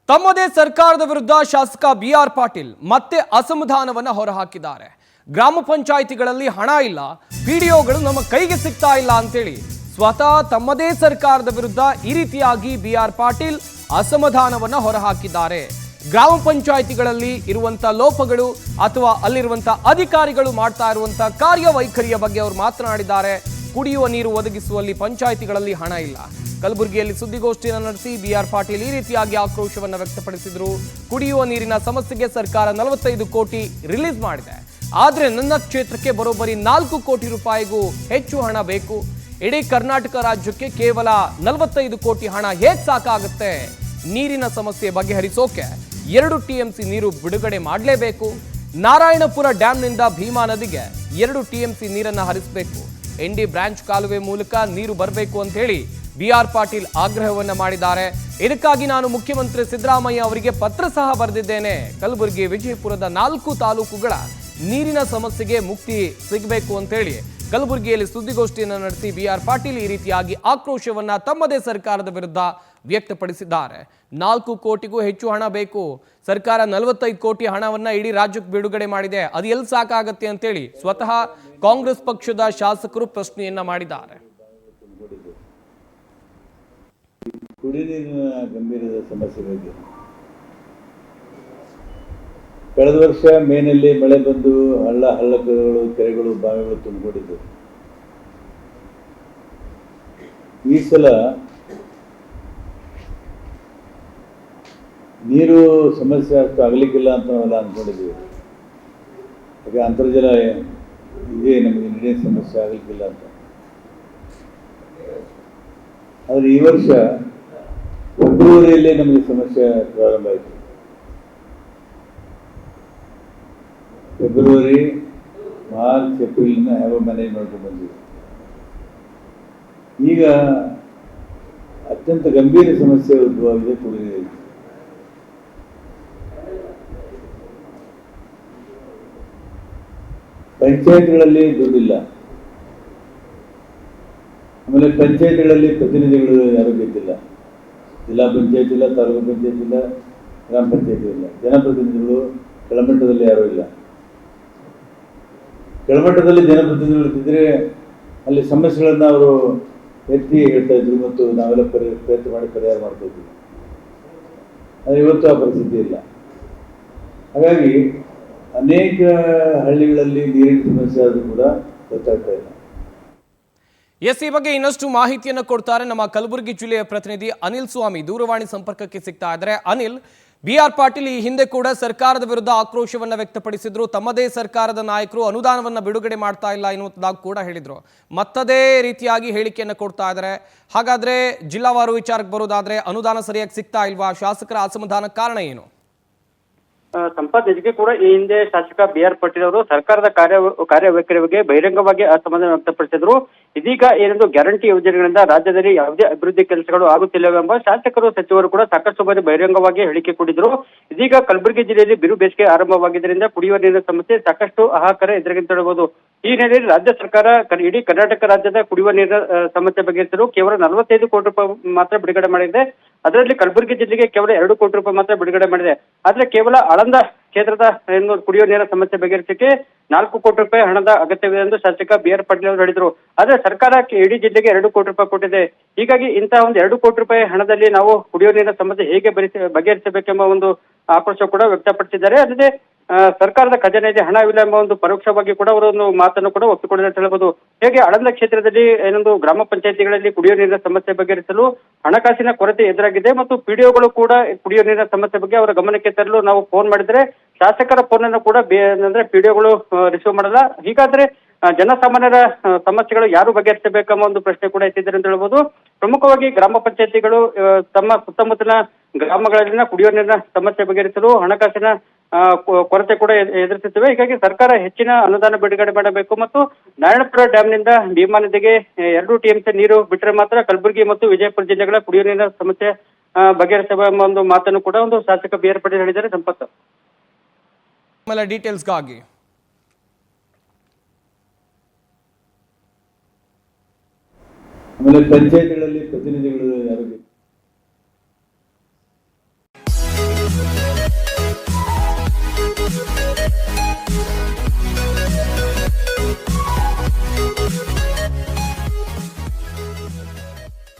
ತಮ್ಮದೇ ಸರ್ಕಾರದ ವಿರುದ್ಧ ಶಾಸಕ ಬಿಆರ್ ಪಾಟೀಲ್ ಮತ್ತೆ ಅಸಮಾಧಾನವನ್ನು ಹೊರಹಾಕಿದ್ದಾರೆ. ಗ್ರಾಮ ಪಂಚಾಯಿತಿಗಳಲ್ಲಿ ಹಣ ಇಲ್ಲ, ಪಿಡಿಒಗಳು ನಮ್ಮ ಕೈಗೆ ಸಿಗ್ತಾ ಇಲ್ಲ ಅಂತೇಳಿ ಸ್ವತಃ ತಮ್ಮದೇ ಸರ್ಕಾರದ ವಿರುದ್ಧ ಈ ರೀತಿಯಾಗಿ ಬಿಆರ್ ಪಾಟೀಲ್ ಅಸಮಾಧಾನವನ್ನು ಹೊರಹಾಕಿದ್ದಾರೆ. ಗ್ರಾಮ ಪಂಚಾಯಿತಿಗಳಲ್ಲಿ ಇರುವಂತ ಲೋಪಗಳು ಅಥವಾ ಅಲ್ಲಿರುವಂತ ಅಧಿಕಾರಿಗಳು ಮಾಡ್ತಾ ಇರುವಂತ ಕಾರ್ಯವೈಖರಿಯ ಬಗ್ಗೆ ಅವರು ಮಾತನಾಡಿದ್ದಾರೆ. ಕುಡಿಯುವ ನೀರು ಒದಗಿಸುವಲ್ಲಿ ಪಂಚಾಯಿತಿಗಳಲ್ಲಿ ಹಣ ಇಲ್ಲ. ಕಲಬುರಗಿಯಲ್ಲಿ ಸುದ್ದಿಗೋಷ್ಠಿಯನ್ನು ನಡೆಸಿ ಬಿಆರ್ ಪಾಟೀಲ್ ಈ ರೀತಿಯಾಗಿ ಆಕ್ರೋಶವನ್ನು ವ್ಯಕ್ತಪಡಿಸಿದರು. ಕುಡಿಯುವ ನೀರಿನ ಸಮಸ್ಯೆಗೆ ಸರ್ಕಾರ 45 ಕೋಟಿ ರಿಲೀಸ್ ಮಾಡಿದೆ, ಆದರೆ ನನ್ನ ಕ್ಷೇತ್ರಕ್ಕೆ ಬರೋಬ್ಬರಿ 4 ಕೋಟಿ ರೂಪಾಯಿಗೂ ಹೆಚ್ಚು ಹಣ ಬೇಕು. ಇಡೀ ಕರ್ನಾಟಕ ರಾಜ್ಯಕ್ಕೆ ಕೇವಲ 45 ಕೋಟಿ ಹಣ ಹೇಗೆ ಸಾಕಾಗುತ್ತೆ? ನೀರಿನ ಸಮಸ್ಯೆ ಬಗೆಹರಿಸೋಕೆ 2 TMC ನೀರು ಬಿಡುಗಡೆ ಮಾಡಲೇಬೇಕು. ನಾರಾಯಣಪುರ ಡ್ಯಾಂನಿಂದ ಭೀಮಾ ನದಿಗೆ 2 TMC ನೀರನ್ನು ಹರಿಸಬೇಕು. ND ಬ್ರಾಂಚ್ ಕಾಲುವೆ ಮೂಲಕ ನೀರು ಬರಬೇಕು ಅಂತ ಹೇಳಿ ಬಿಆರ್ ಪಾಟೀಲ್ ಆಗ್ರಹವನ್ನ ಮಾಡಿದ್ದಾರೆ. ಇದಕ್ಕಾಗಿ ನಾನು ಮುಖ್ಯಮಂತ್ರಿ ಸಿದ್ದರಾಮಯ್ಯ ಅವರಿಗೆ ಪತ್ರ ಸಹ ಬರೆದಿದ್ದೇನೆ. ಕಲಬುರಗಿ ವಿಜಯಪುರದ 4 ತಾಲೂಕುಗಳ ನೀರಿನ ಸಮಸ್ಯೆಗೆ ಮುಕ್ತಿ ಸಿಗಬೇಕು ಅಂತ ಹೇಳಿ ಕಲಬುರಗಿಯಲ್ಲಿ ಸುದ್ದಿಗೋಷ್ಠಿಯನ್ನು ನಡೆಸಿ ಬಿಆರ್ ಪಾಟೀಲ್ ಈ ರೀತಿಯಾಗಿ ಆಕ್ರೋಶವನ್ನ ತಮ್ಮದೇ ಸರ್ಕಾರದ ವಿರುದ್ಧ ವ್ಯಕ್ತಪಡಿಸಿದ್ದಾರೆ. 4 ಕೋಟಿಗೂ ಹೆಚ್ಚು ಹಣ ಬೇಕು. ಸರ್ಕಾರ 45 ಕೋಟಿ ಹಣವನ್ನ ಇಡೀ ರಾಜ್ಯಕ್ಕೆ ಬಿಡುಗಡೆ ಮಾಡಿದೆ, ಅದು ಎಲ್ಲಿ ಸಾಕಾಗತ್ತೆ ಅಂತೇಳಿ ಸ್ವತಃ ಕಾಂಗ್ರೆಸ್ ಪಕ್ಷದ ಶಾಸಕರು ಪ್ರಶ್ನೆಯನ್ನ ಮಾಡಿದ್ದಾರೆ. ಕುಡಿ ನೀರಿನ ಗಂಭೀರದ ಸಮಸ್ಯೆ ಬಗ್ಗೆ ಕಳೆದ ವರ್ಷ ಮೇನಲ್ಲಿ ಮಳೆ ಬಂದು ಹಳ್ಳಗಳು, ಕೆರೆಗಳು, ಬಾವಿಗಳು ತುಂಬಿಕೊಂಡಿದ್ದು. ಈ ಸಲ ನೀರು ಸಮಸ್ಯೆ ಅಷ್ಟು ಆಗಲಿಕ್ಕಿಲ್ಲ ಅಂತ ನಾವೆಲ್ಲ ಅಂದ್ಕೊಂಡಿದ್ದೀವಿ. ಯಾಕೆ ಅಂತರ್ಜಲ ಇದೆ, ನಮಗೆ ನೀರಿನ ಸಮಸ್ಯೆ ಆಗಲಿಕ್ಕಿಲ್ಲ ಅಂತ. ಆದರೆ ಈ ವರ್ಷ ಫೆಬ್ರವರಿಯಲ್ಲೇ ನಮಗೆ ಸಮಸ್ಯೆ ಪ್ರಾರಂಭ ಆಯಿತು. ಫೆಬ್ರವರಿ, ಮಾರ್ಚ್, ಏಪ್ರಿಲ್ನ ಯಾವ ಮ್ಯಾನೇಜ್ ಮಾಡ್ಕೊಂಡು ಬಂದಿದೆ. ಈಗ ಅತ್ಯಂತ ಗಂಭೀರ ಸಮಸ್ಯೆ ಉದ್ಭವವಾಗಿದೆ ಕುಡಿಯುವ ನೀರು. ಪಂಚಾಯತ್ಗಳಲ್ಲಿ ದುಡ್ಡಿಲ್ಲ. ಆಮೇಲೆ ಪಂಚಾಯತ್ಗಳಲ್ಲಿ ಪ್ರತಿನಿಧಿಗಳು ಯಾರೂ ಗೆದ್ದಿಲ್ಲ. ಜಿಲ್ಲಾ ಪಂಚಾಯತ್ ಇಲ್ಲ, ತಾಲೂಕು ಪಂಚಾಯತ್ ಇಲ್ಲ, ಗ್ರಾಮ ಪಂಚಾಯತ್ ಇಲ್ಲ. ಜನಪ್ರತಿನಿಧಿಗಳು ಕೆಳಮಟ್ಟದಲ್ಲಿ ಯಾರೂ ಇಲ್ಲ. ಕೆಳಮಟ್ಟದಲ್ಲಿ ಜನಪ್ರತಿನಿಧಿಗಳು ಇದ್ದಿದ್ರೆ ಅಲ್ಲಿ ಸಮಸ್ಯೆಗಳನ್ನು ಅವರು ಎತ್ತಿ ಹೇಳ್ತಾ ಇದ್ರು ಮತ್ತು ನಾವೆಲ್ಲ ಪ್ರಯತ್ನ ಮಾಡಿ ಪರಿಹಾರ ಮಾಡ್ತಾ ಇದ್ವಿ. ಆದರೆ ಇವತ್ತು ಆ ಪರಿಸ್ಥಿತಿ ಇಲ್ಲ. ಹಾಗಾಗಿ ಅನೇಕ ಹಳ್ಳಿಗಳಲ್ಲಿ ನೀರಿನ ಸಮಸ್ಯೆ ಆದರೂ ಕೂಡ ಗೊತ್ತಾಗ್ತಾ ಇಲ್ಲ. ಈ ಬಗ್ಗೆ ಇನ್ನಷ್ಟು ಮಾಹಿತಿಯನ್ನು ಕೊಡ್ತಾರೆ ನಮ್ಮ ಕಲಬುರಗಿ ಜಿಲ್ಲೆಯ ಪ್ರತಿನಿಧಿ ಅನಿಲ್ ಸ್ವಾಮಿ. ದೂರವಾಣಿ ಸಂಪರ್ಕಕ್ಕೆ ಸಿಗ್ತಾ ಇದ್ದಾರೆ. ಅನಿಲ್, ಬಿಆರ್ ಪಾಟೀಲ್ ಈ ಹಿಂದೆ ಕೂಡ ಸರ್ಕಾರದ ವಿರುದ್ಧ ಆಕ್ರೋಶವನ್ನ ವ್ಯಕ್ತಪಡಿಸಿದ್ರು. ತಮ್ಮದೇ ಸರ್ಕಾರದ ನಾಯಕರು ಅನುದಾನವನ್ನ ಬಿಡುಗಡೆ ಮಾಡ್ತಾ ಇಲ್ಲ ಎನ್ನುವುದಾಗಿ ಕೂಡ ಹೇಳಿದ್ರು. ಮತ್ತದೇ ರೀತಿಯಾಗಿ ಹೇಳಿಕೆಯನ್ನು ಕೊಡ್ತಾ ಇದ್ದಾರೆ. ಹಾಗಾದ್ರೆ ಜಿಲ್ಲಾವಾರು ವಿಚಾರಕ್ಕೆ ಬರೋದಾದ್ರೆ ಅನುದಾನ ಸರಿಯಾಗಿ ಸಿಗ್ತಾ ಇಲ್ವಾ? ಶಾಸಕರ ಅಸಮಾಧಾನ ಕಾರಣ ಏನು? ಸಂಪತ್, ನಿಜಕ್ಕೆ ಕೂಡ ಈ ಹಿಂದೆ ಶಾಸಕ ಬಿಆರ್ ಪಾಟೀಲ್ ಅವರು ಸರ್ಕಾರದ ಕಾರ್ಯವೈಖರಿ ಬಗ್ಗೆ ಬಹಿರಂಗವಾಗಿ ಅಸಮಾಧಾನ ವ್ಯಕ್ತಪಡಿಸಿದ್ರು. ಇದೀಗ ಏನೊಂದು ಗ್ಯಾರಂಟಿ ಯೋಜನೆಗಳಿಂದ ರಾಜ್ಯದಲ್ಲಿ ಯಾವುದೇ ಅಭಿವೃದ್ಧಿ ಕೆಲಸಗಳು ಆಗುತ್ತಿಲ್ಲವೆಂಬ ಶಾಸಕರು, ಸಚಿವರು ಕೂಡ ಸಾಕಷ್ಟು ಬಾರಿ ಬಹಿರಂಗವಾಗಿ ಹೇಳಿಕೆ ಕೊಟ್ಟಿದ್ರು. ಇದೀಗ ಕಲಬುರಗಿ ಜಿಲ್ಲೆಯಲ್ಲಿ ಬಿರು ಬೇಸಿಗೆ ಆರಂಭವಾಗಿದ್ದರಿಂದ ಕುಡಿಯುವ ನೀರಿನ ಸಮಸ್ಯೆ ಸಾಕಷ್ಟು ಹಾಹಾಕಾರ ಎದುರಿಗಿಂತಬಹುದು. ಈ ಹಿನ್ನೆಲೆಯಲ್ಲಿ ರಾಜ್ಯ ಸರ್ಕಾರ ಇಡೀ ಕರ್ನಾಟಕ ರಾಜ್ಯದ ಕುಡಿಯುವ ನೀರಿನ ಸಮಸ್ಯೆ ಬಗೆಹರಿಸಲು ಕೇವಲ 45 ಕೋಟಿ ರೂಪಾಯಿ ಮಾತ್ರ ಬಿಡುಗಡೆ ಮಾಡಿದೆ. ಅದರಲ್ಲಿ ಕಲಬುರಗಿ ಜಿಲ್ಲೆಗೆ ಕೇವಲ 2 ಕೋಟಿ ರೂಪಾಯಿ ಮಾತ್ರ ಬಿಡುಗಡೆ ಮಾಡಿದೆ. ಆದ್ರೆ ಕೇವಲ ಆಳಂದ ಕ್ಷೇತ್ರದ ಕುಡಿಯುವ ನೀರಿನ ಸಮಸ್ಯೆ ಬಗೆಹರಿಸಕ್ಕೆ 4 ಕೋಟಿ ರೂಪಾಯಿ ಹಣದ ಅಗತ್ಯವಿದೆ ಎಂದು ಶಾಸಕ ಬಿಆರ್ ಪಾಟೀಲ್ ಅವರು ಹೇಳಿದ್ರು. ಆದ್ರೆ ಸರ್ಕಾರ ಇಡೀ ಜಿಲ್ಲೆಗೆ 2 ಕೋಟಿ ರೂಪಾಯಿ ಕೊಟ್ಟಿದೆ. ಹೀಗಾಗಿ ಇಂತಹ ಒಂದು 2 ಕೋಟಿ ರೂಪಾಯಿ ಹಣದಲ್ಲಿ ನಾವು ಕುಡಿಯುವ ನೀರಿನ ಸಮಸ್ಯೆ ಹೇಗೆ ಬಗೆಹರಿಸಬೇಕೆಂಬ ಒಂದು ಆಕ್ರೋಶ ಕೂಡ ವ್ಯಕ್ತಪಡಿಸಿದ್ದಾರೆ. ಅಲ್ಲದೆ ಸರ್ಕಾರದ ಖಜಾನೆಯಲ್ಲಿ ಹಣವಿಲ್ಲ ಎಂಬ ಒಂದು ಪರೋಕ್ಷವಾಗಿ ಕೂಡ ಅವರು ಒಂದು ಮಾತನ್ನು ಕೂಡ ಒಪ್ಪಿಕೊಂಡಿದೆ ಅಂತ ಹೇಳ್ಬೋದು. ಹೇಗೆ ಆಳಂದ ಕ್ಷೇತ್ರದಲ್ಲಿ ಏನೊಂದು ಗ್ರಾಮ ಪಂಚಾಯತಿಗಳಲ್ಲಿ ಕುಡಿಯುವ ನೀರಿನ ಸಮಸ್ಯೆ ಬಗೆಹರಿಸಲು ಹಣಕಾಸಿನ ಕೊರತೆ ಎದುರಾಗಿದೆ ಮತ್ತು ಪಿಡಿಒಗಳು ಕೂಡ ಕುಡಿಯುವ ನೀರಿನ ಸಮಸ್ಯೆ ಬಗ್ಗೆ ಅವರ ಗಮನಕ್ಕೆ ತರಲು ನಾವು ಫೋನ್ ಮಾಡಿದ್ರೆ ಶಾಸಕರ ಫೋನ್ ಅನ್ನು ಕೂಡ ಅಂದ್ರೆ ಪಿಡಿಒಗಳು ರಿಸೀವ್ ಮಾಡಲ್ಲ. ಹೀಗಾದ್ರೆ ಜನಸಾಮಾನ್ಯರ ಸಮಸ್ಯೆಗಳು ಯಾರು ಬಗೆಹರಿಸಬೇಕೆಂಬ ಒಂದು ಪ್ರಶ್ನೆ ಕೂಡ ಎತ್ತಿದ್ದಾರೆ ಅಂತ ಹೇಳ್ಬೋದು. ಪ್ರಮುಖವಾಗಿ ಗ್ರಾಮ ಪಂಚಾಯತಿಗಳು ತಮ್ಮ ಸುತ್ತಮುತ್ತಲಿನ ಗ್ರಾಮಗಳಲ್ಲಿನ ಕುಡಿಯುವ ನೀರಿನ ಸಮಸ್ಯೆ ಬಗೆಹರಿಸಲು ಹಣಕಾಸಿನ ಕೊರತೆ ಕೂಡ ಎದುರಿಸುತ್ತಿವೆ. ಹೀಗಾಗಿ ಸರ್ಕಾರ ಹೆಚ್ಚಿನ ಅನುದಾನ ಬಿಡುಗಡೆ ಮಾಡಬೇಕು ಮತ್ತು ನಾರಾಯಣಪುರ ಡ್ಯಾಂನಿಂದ ಭೀಮಾ ನದಿಗೆ 2 TMC ನೀರು ಬಿಟ್ಟರೆ ಮಾತ್ರ ಕಲಬುರಗಿ ಮತ್ತು ವಿಜಯಪುರ ಜಿಲ್ಲೆಗಳ ಕುಡಿಯುವ ನೀರಿನ ಸಮಸ್ಯೆ ಬಗೆಹರಿಸುವ ಎಂಬ ಒಂದು ಮಾತನ್ನು ಕೂಡ ಒಂದು ಶಾಸಕ ಬಿಆರ್ ಪಾಟೀಲ್ ಹೇಳಿದ್ದಾರೆ. ಸಂಪತ್ತು ಡೀಟೇಲ್ಸ್ಗಾಗಿ ಆಮೇಲೆ ಪಂಚಾಯತ್ಗಳಲ್ಲಿ ಪ್ರತಿನಿಧಿಗಳು ಯಾರು